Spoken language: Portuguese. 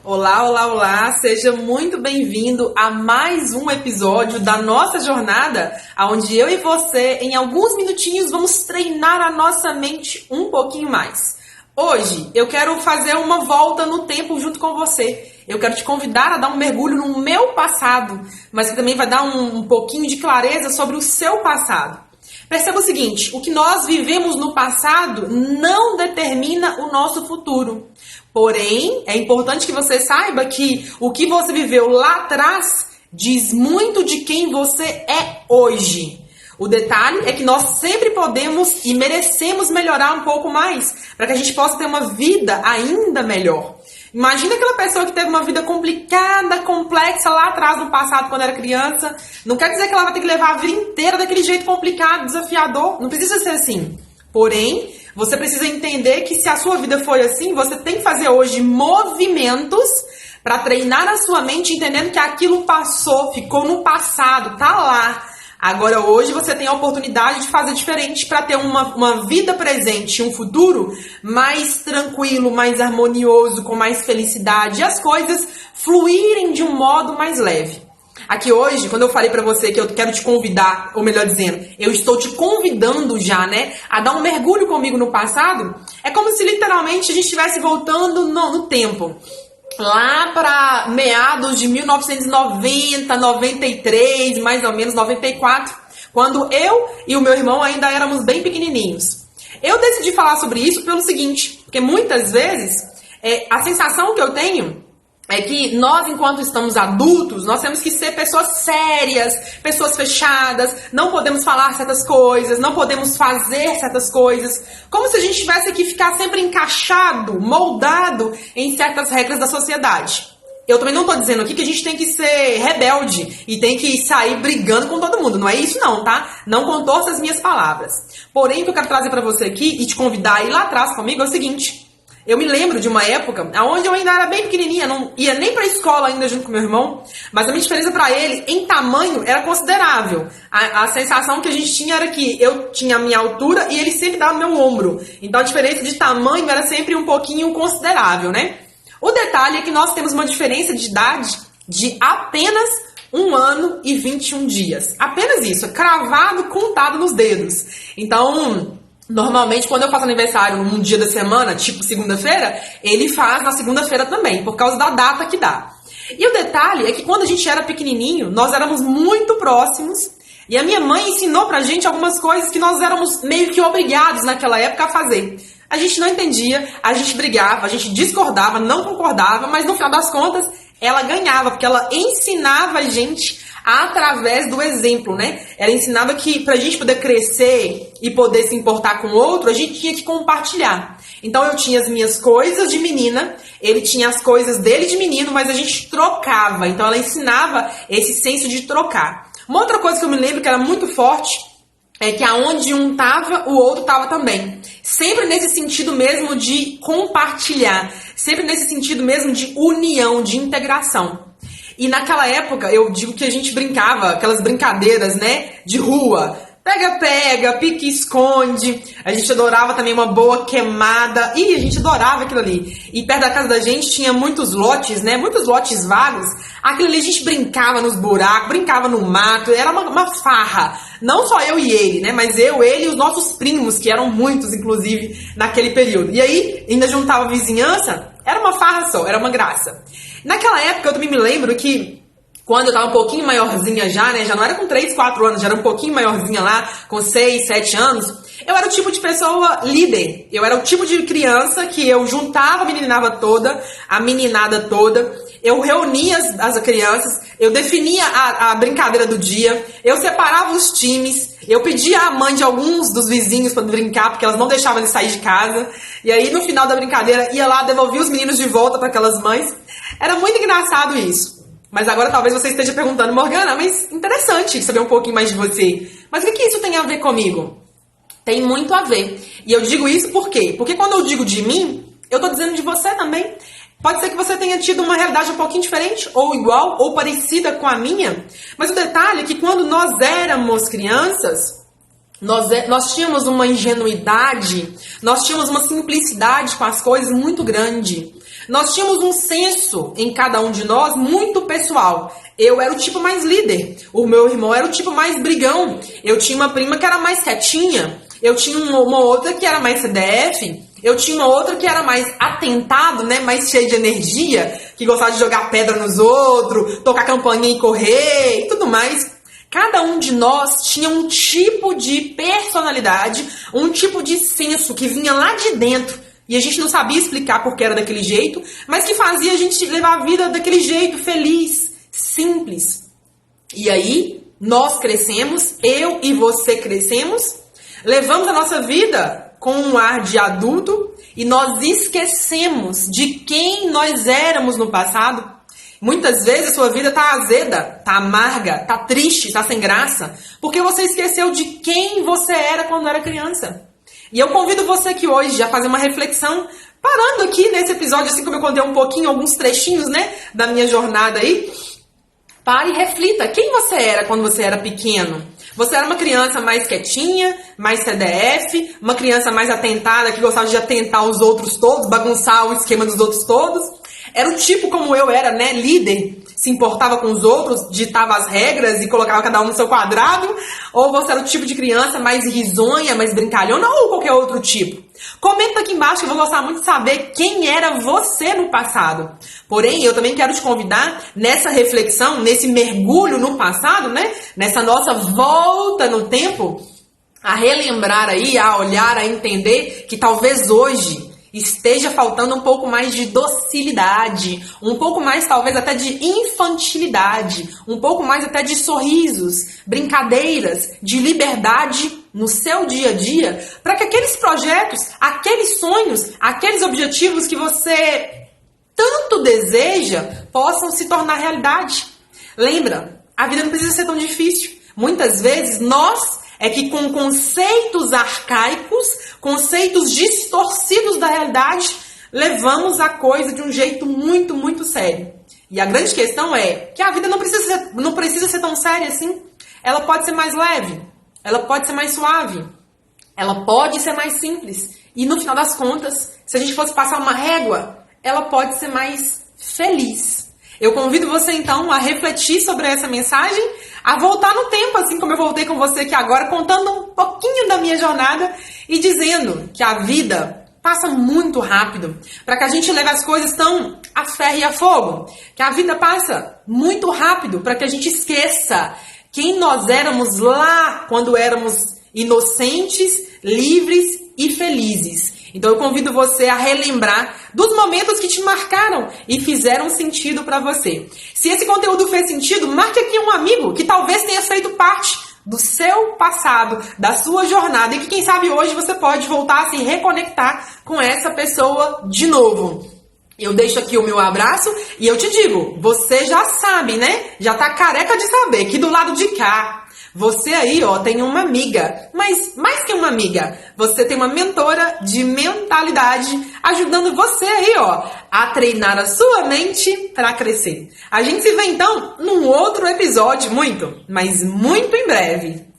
Olá, olá, olá! Seja muito bem-vindo a mais um episódio da nossa jornada, onde eu e você, em alguns minutinhos, vamos treinar a nossa mente um pouquinho mais. Hoje, eu quero fazer uma volta no tempo junto com você. Eu quero te convidar a dar um mergulho no meu passado, mas que também vai dar um pouquinho de clareza sobre o seu passado. Perceba o seguinte, o que nós vivemos no passado não determina o nosso futuro. Porém, é importante que você saiba que o que você viveu lá atrás diz muito de quem você é hoje. O detalhe é que nós sempre podemos e merecemos melhorar um pouco mais, para que a gente possa ter uma vida ainda melhor. Imagina aquela pessoa que teve uma vida complicada, complexa lá atrás no passado, quando era criança. Não quer dizer que ela vai ter que levar a vida inteira daquele jeito complicado, desafiador. Não precisa ser assim. Porém, você precisa entender que se a sua vida foi assim, você tem que fazer hoje movimentos para treinar a sua mente, entendendo que aquilo passou, ficou no passado, tá lá. Agora hoje você tem a oportunidade de fazer diferente para ter uma vida presente e um futuro mais tranquilo, mais harmonioso, com mais felicidade e as coisas fluírem de um modo mais leve. Aqui hoje, quando eu falei pra você que eu quero te convidar, ou melhor dizendo, eu estou te convidando já, a dar um mergulho comigo no passado, é como se literalmente a gente estivesse voltando no tempo. Lá para meados de 1990, 93, mais ou menos 94, quando eu e o meu irmão ainda éramos bem pequenininhos. Eu decidi falar sobre isso pelo seguinte, porque muitas vezes a sensação que eu tenho é que nós, enquanto estamos adultos, nós temos que ser pessoas sérias, pessoas fechadas, não podemos falar certas coisas, não podemos fazer certas coisas, como se a gente tivesse que ficar sempre encaixado, moldado em certas regras da sociedade. Eu também não tô dizendo aqui que a gente tem que ser rebelde e tem que sair brigando com todo mundo, não é isso não, tá? Não contorça as minhas palavras. Porém, o que eu quero trazer pra você aqui e te convidar a ir lá atrás comigo é o seguinte. Eu me lembro de uma época onde eu ainda era bem pequenininha, não ia nem pra escola ainda junto com meu irmão, mas a minha diferença pra ele, em tamanho, era considerável. A sensação que a gente tinha era que eu tinha a minha altura e ele sempre dava no meu ombro. Então a diferença de tamanho era sempre um pouquinho considerável, né? O detalhe é que nós temos uma diferença de idade de apenas 1 ano e 21 dias. Apenas isso, cravado, contado nos dedos. Então, normalmente, quando eu faço aniversário num dia da semana, tipo segunda-feira, ele faz na segunda-feira também, por causa da data que dá. E o detalhe é que quando a gente era pequenininho, nós éramos muito próximos, e a minha mãe ensinou pra gente algumas coisas que nós éramos meio que obrigados naquela época a fazer. A gente não entendia, a gente brigava, a gente discordava, não concordava, mas no final das contas, ela ganhava, porque ela ensinava a gente através do exemplo, Ela ensinava que pra gente poder crescer e poder se importar com o outro, a gente tinha que compartilhar. Então eu tinha as minhas coisas de menina, ele tinha as coisas dele de menino, mas a gente trocava. Então ela ensinava esse senso de trocar. Uma outra coisa que eu me lembro que era muito forte é que aonde um tava, o outro tava também. Sempre nesse sentido mesmo de compartilhar, sempre nesse sentido mesmo de união, de integração. E naquela época, eu digo que a gente brincava, aquelas brincadeiras, de rua. Pega-pega, pique-esconde. A gente adorava também uma boa queimada. E a gente adorava aquilo ali. E perto da casa da gente tinha muitos lotes, muitos lotes vagos. Aquilo ali a gente brincava nos buracos, brincava no mato. Era uma farra. Não só eu e ele, mas eu, ele e os nossos primos, que eram muitos, inclusive, naquele período. E aí, ainda juntava a vizinhança. Era uma farra só, era uma graça. Naquela época, eu também me lembro que quando eu tava um pouquinho maiorzinha já não era com 3, 4 anos, já era um pouquinho maiorzinha lá, com 6, 7 anos, eu era o tipo de pessoa líder. Eu era o tipo de criança que eu juntava a meninada toda, eu reunia as crianças, eu definia a brincadeira do dia, eu separava os times, eu pedia a mãe de alguns dos vizinhos para brincar, porque elas não deixavam eles sair de casa, e aí no final da brincadeira ia lá, devolvia os meninos de volta para aquelas mães. Era muito engraçado isso. Mas agora talvez você esteja perguntando, Morgana, mas interessante saber um pouquinho mais de você. Mas o que isso tem a ver comigo? Tem muito a ver. E eu digo isso por quê? Porque quando eu digo de mim, eu tô dizendo de você também. Pode ser que você tenha tido uma realidade um pouquinho diferente, ou igual, ou parecida com a minha. Mas o detalhe é que quando nós éramos crianças, nós tínhamos uma ingenuidade, nós tínhamos uma simplicidade com as coisas muito grande. Nós tínhamos um senso em cada um de nós muito pessoal. Eu era o tipo mais líder, o meu irmão era o tipo mais brigão, eu tinha uma prima que era mais quietinha, eu tinha uma outra que era mais CDF, eu tinha uma outra que era mais atentado, né, mais cheio de energia, que gostava de jogar pedra nos outros, tocar campainha e correr e tudo mais. Cada um de nós tinha um tipo de personalidade, um tipo de senso que vinha lá de dentro. E a gente não sabia explicar porque era daquele jeito, mas que fazia a gente levar a vida daquele jeito, feliz, simples. E aí, nós crescemos, eu e você crescemos, levamos a nossa vida com um ar de adulto e nós esquecemos de quem nós éramos no passado. Muitas vezes a sua vida tá azeda, tá amarga, tá triste, tá sem graça, porque você esqueceu de quem você era quando era criança. E eu convido você aqui hoje a fazer uma reflexão, parando aqui nesse episódio, assim como eu contei um pouquinho, alguns trechinhos, né, da minha jornada aí. Pare e reflita, quem você era quando você era pequeno? Você era uma criança mais quietinha, mais CDF, uma criança mais atentada, que gostava de atentar os outros todos, bagunçar o esquema dos outros todos? Era o tipo como eu era, né, líder, se importava com os outros, ditava as regras e colocava cada um no seu quadrado? Ou você era o tipo de criança mais risonha, mais brincalhona, ou qualquer outro tipo? Comenta aqui embaixo que eu vou gostar muito de saber quem era você no passado. Porém, eu também quero te convidar nessa reflexão, nesse mergulho no passado, né, nessa nossa volta no tempo, a relembrar aí, a olhar, a entender que talvez hoje esteja faltando um pouco mais de docilidade, um pouco mais talvez até de infantilidade, um pouco mais até de sorrisos, brincadeiras, de liberdade no seu dia a dia, para que aqueles projetos, aqueles sonhos, aqueles objetivos que você tanto deseja possam se tornar realidade. Lembra, a vida não precisa ser tão difícil. Muitas vezes nós é que com conceitos arcaicos, conceitos distorcidos da realidade, levamos a coisa de um jeito muito, muito sério. E a grande questão é que a vida não precisa ser tão séria assim. Ela pode ser mais leve, ela pode ser mais suave, ela pode ser mais simples. E no final das contas, se a gente fosse passar uma régua, ela pode ser mais feliz. Eu convido você então a refletir sobre essa mensagem, a voltar no tempo, assim como eu voltei com você aqui agora, contando um pouquinho da minha jornada e dizendo que a vida passa muito rápido, para que a gente leve as coisas tão a ferro e a fogo, que a vida passa muito rápido, para que a gente esqueça quem nós éramos lá quando éramos inocentes, livres e felizes. Então eu convido você a relembrar dos momentos que te marcaram e fizeram sentido para você. Se esse conteúdo fez sentido, marque aqui um amigo que talvez tenha feito parte do seu passado, da sua jornada, e que quem sabe hoje você pode voltar a se reconectar com essa pessoa de novo. Eu deixo aqui o meu abraço e eu te digo, você já sabe, né? Já tá careca de saber que do lado de cá, você aí, ó, tem uma amiga, mas mais que uma amiga, você tem uma mentora de mentalidade ajudando você aí, ó, a treinar a sua mente para crescer. A gente se vê então num outro episódio muito, mas muito em breve.